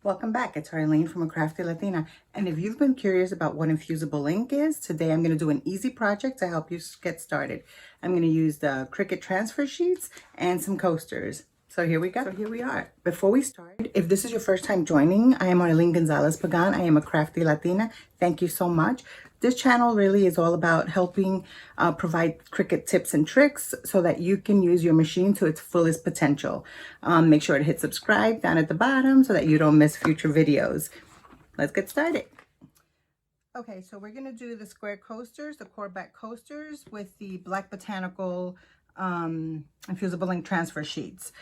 Welcome back. It's Arlene from A Crafty Latina. And if you've been curious about what infusible ink is, today I'm going to do an easy project to help you get started. I'm going to use the Cricut transfer sheets and some coasters. So here we go. So here we are. Before we start, if this is your first time joining, I am Arlene Gonzalez Pagan. I am a Crafty Latina. Thank you so much. This channel really is all about helping provide Cricut tips and tricks so that you can use your machine to its fullest potential. Make sure to hit subscribe down at the bottom so that you don't miss future videos. Let's get started. Okay, so we're going to do the square coasters, the core back coasters with the Black Botanical Infusible Ink transfer sheets.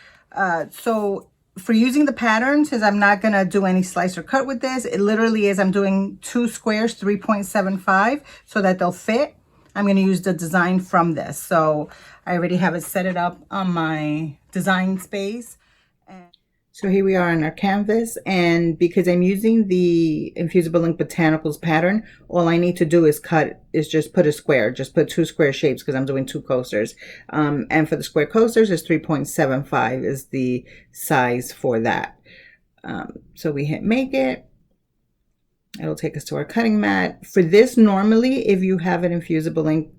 So for using the pattern, since I'm not going to do any slice or cut with this, it literally is I'm doing 2 squares, 3.75 so that they'll fit. I'm going to use the design from this. So I already have it set it up on my design space. So here we are on our canvas, and because I'm using the Infusible Ink Botanicals pattern, all I need to do is just put a square, just put 2 square shapes because I'm doing 2 coasters. And for the square coasters, it's 3.75 is the size for that. So we hit make it. It'll take us to our cutting mat. For this, normally, if you have an Infusible Ink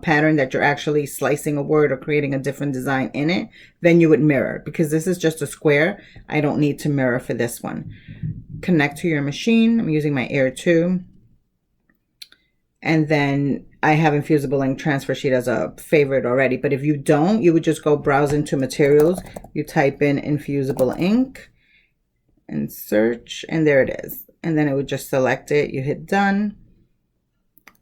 pattern that you're actually slicing a word or creating a different design in it, then you would mirror. Because this is just a square, I don't need to mirror for this one. Connect to your machine. I'm using my Air 2. And then I have Infusible Ink transfer sheet as a favorite already. But if you don't, you would just go browse into materials. You type in Infusible Ink and search, and there it is. And then it would just select it. You hit done.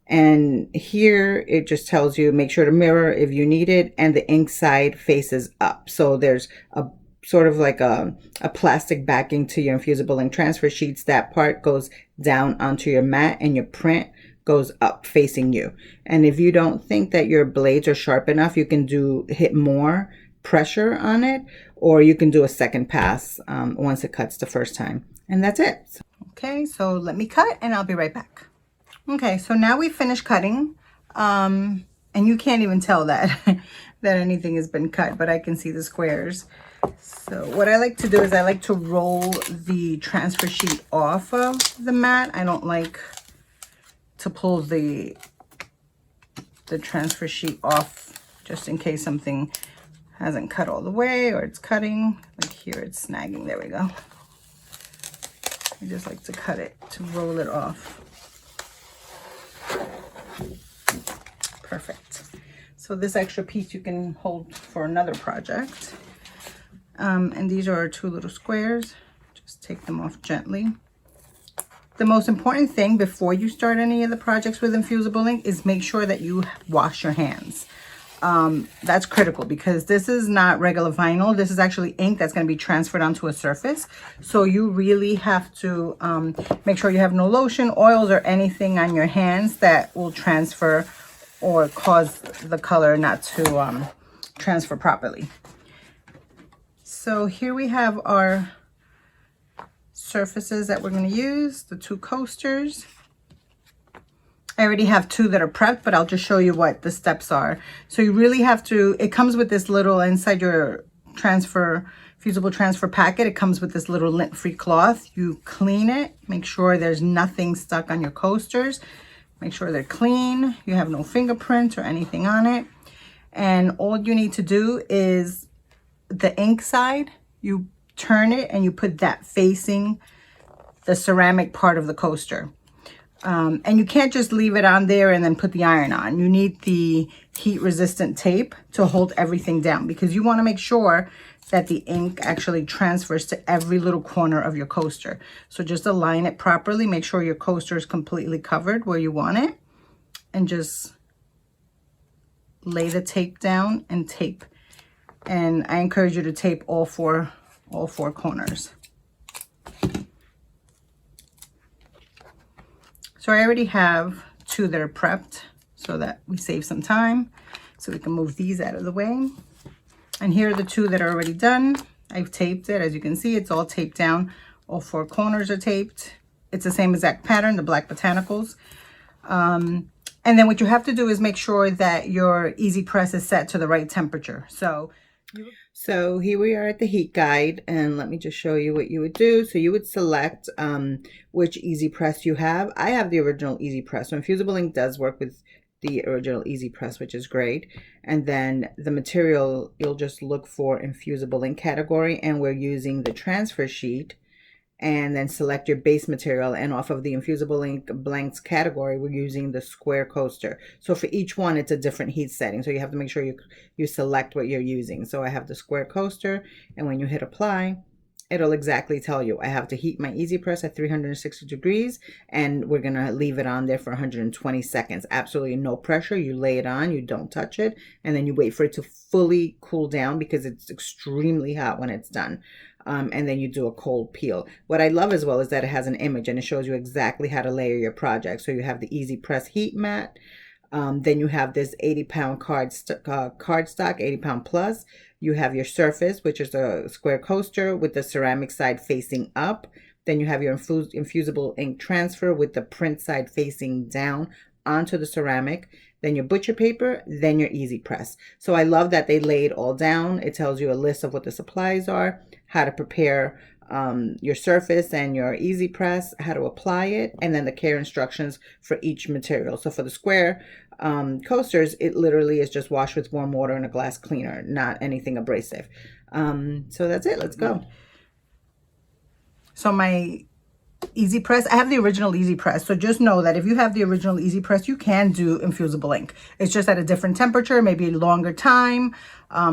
And here it just tells you make sure to mirror if you need it, and the ink side faces up. So there's a sort of like a plastic backing to your Infusible Ink transfer sheets. That part goes down onto your mat and your print goes up facing you. And if you don't think that your blades are sharp enough, you can hit more pressure on it, or you can do a second pass once it cuts the first time. And that's it. Okay, so let me cut and I'll be right back. Okay, so now we finished cutting, and you can't even tell that that anything has been cut, but I can see the squares. So what I like to do is I like to roll the transfer sheet off of the mat. I don't like to pull the transfer sheet off just in case something hasn't cut all the way or it's cutting. Like here it's snagging. There we go. I just like to cut it, to roll it off. Perfect. So this extra piece you can hold for another project. And these are our 2 little squares. Just take them off gently. The most important thing before you start any of the projects with Infusible Ink is make sure that you wash your hands. That's critical because this is not regular vinyl. This is actually ink that's going to be transferred onto a surface. So you really have to make sure you have no lotion, oils, or anything on your hands that will transfer or cause the color not to transfer properly. So here we have our surfaces that we're going to use, the 2 coasters. I already have 2 that are prepped, but I'll just show you what the steps are. So you really have to, it comes with this little, inside your fusible transfer packet, it comes with this little lint-free cloth. You clean it, make sure there's nothing stuck on your coasters. Make sure they're clean, you have no fingerprints or anything on it. And all you need to do is the ink side, you turn it and you put that facing the ceramic part of the coaster. And you can't just leave it on there and then put the iron on. You need the heat resistant tape to hold everything down because you want to make sure that the ink actually transfers to every little corner of your coaster. So just align it properly. Make sure your coaster is completely covered where you want it. And just lay the tape down and tape. And I encourage you to tape all four corners. So I already have 2 that are prepped so that we save some time. So we can move these out of the way. And here are the 2 that are already done. I've taped it. As you can see, it's all taped down. All 4 corners are taped. It's the same exact pattern, the Black Botanicals. And then what you have to do is make sure that your easy press is set to the right temperature. So So here we are at the heat guide, and let me just show you what you would do. So you would select which Easy Press you have. I have the original Easy Press. So Infusible Ink does work with the original Easy Press, which is great. And then the material, you'll just look for Infusible Ink category, and we're using the transfer sheet. And then select your base material, and off of the Infusible Ink blanks category, we're using the square coaster. So for each one, it's a different heat setting, so you have to make sure you select what you're using. So I have the square coaster, and when you hit apply, it'll exactly tell you I have to heat my Easy Press at 360 degrees, and we're gonna leave it on there for 120 seconds. Absolutely no pressure. You lay it on, you don't touch it, and then you wait for it to fully cool down because it's extremely hot when it's done. And then you do a cold peel. What I love as well is that it has an image, and it shows you exactly how to layer your project. So you have the Easy Press heat mat. Then you have this 80-pound cardstock, 80-pound plus. You have your surface, which is a square coaster with the ceramic side facing up. Then you have your infusible ink transfer with the print side facing down onto the ceramic. Then your butcher paper, then your Easy Press. So I love that they lay it all down. It tells you a list of what the supplies are, how to prepare your surface and your Easy Press, how to apply it, and then the care instructions for each material. So for the square coasters, it literally is just wash with warm water and a glass cleaner, not anything abrasive. So that's it. Let's go. So my Easy Press, I have the original Easy Press, so just know that if you have the original Easy Press, you can do Infusible Ink. It's just at a different temperature, maybe longer time,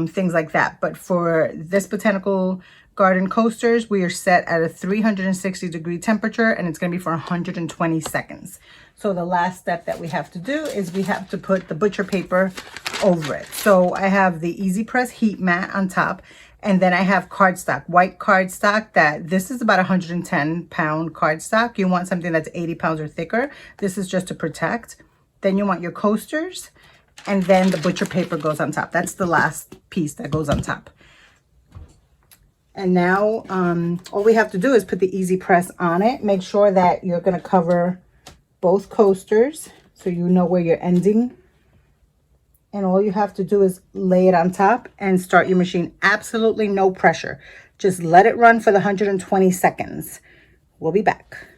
things like that. But for this botanical garden coasters, we are set at a 360-degree temperature, and it's going to be for 120 seconds. So the last step that we have to do is we have to put the butcher paper over it. So I have the Easy Press heat mat on top, and then I have cardstock, white cardstock. This is about 110-pound cardstock. You want something that's 80 pounds or thicker. This is just to protect. Then you want your coasters, and then the butcher paper goes on top. That's the last piece that goes on top. And now all we have to do is put the Easy Press on it. Make sure that you're going to cover both coasters so you know where you're ending. And all you have to do is lay it on top and start your machine. Absolutely no pressure. Just let it run for the 120 seconds. We'll be back.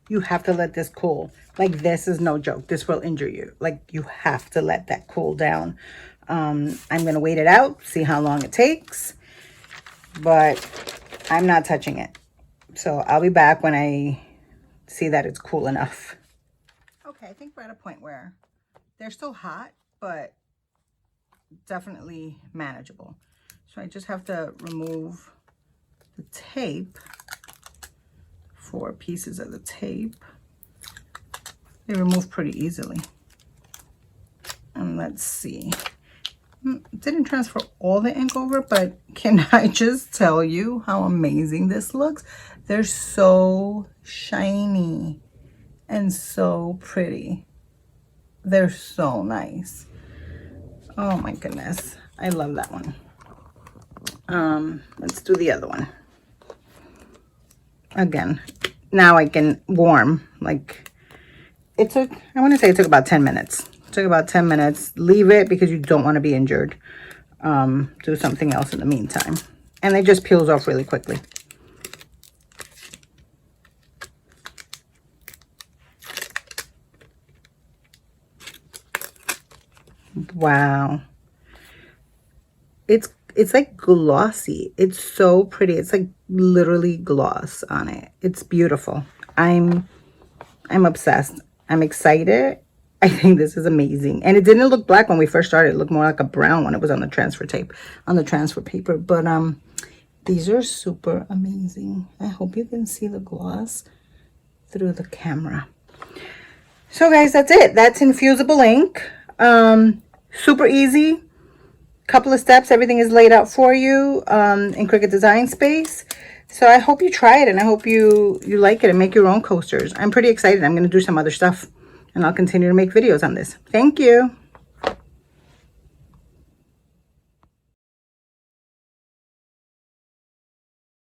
You have to let this cool. Like, this is no joke. This will injure you. Like, you have to let that cool down. I'm going to wait it out, see how long it takes. But I'm not touching it. So I'll be back when I see that it's cool enough. Okay, I think we're at a point where they're still hot, but definitely manageable. So I just have to remove the tape. 4 pieces of the tape. They remove pretty easily. And let's see. Didn't transfer all the ink over, but can I just tell you how amazing this looks? They're so shiny and so pretty. They're so nice. Oh my goodness. I love that one. Let's do the other one. Again, now I can warm. Like, it took, I want to say it took about 10 minutes. It took about 10 minutes. Leave it because you don't want to be injured. Do something else in the meantime. And it just peels off really quickly. Wow. It's like glossy. It's so pretty. It's like literally gloss on it. It's beautiful. I'm obsessed. I'm excited. I think this is amazing. And it didn't look black when we first started. It looked more like a brown when it was on the transfer tape, on the transfer paper. But these are super amazing. I hope you can see the gloss through the camera. So guys, that's it. That's Infusible Ink. Super easy. Couple of steps, everything is laid out for you in Cricut Design Space. So I hope you try it, and I hope you like it and make your own coasters. I'm pretty excited. I'm going to do some other stuff, and I'll continue to make videos on this. Thank you.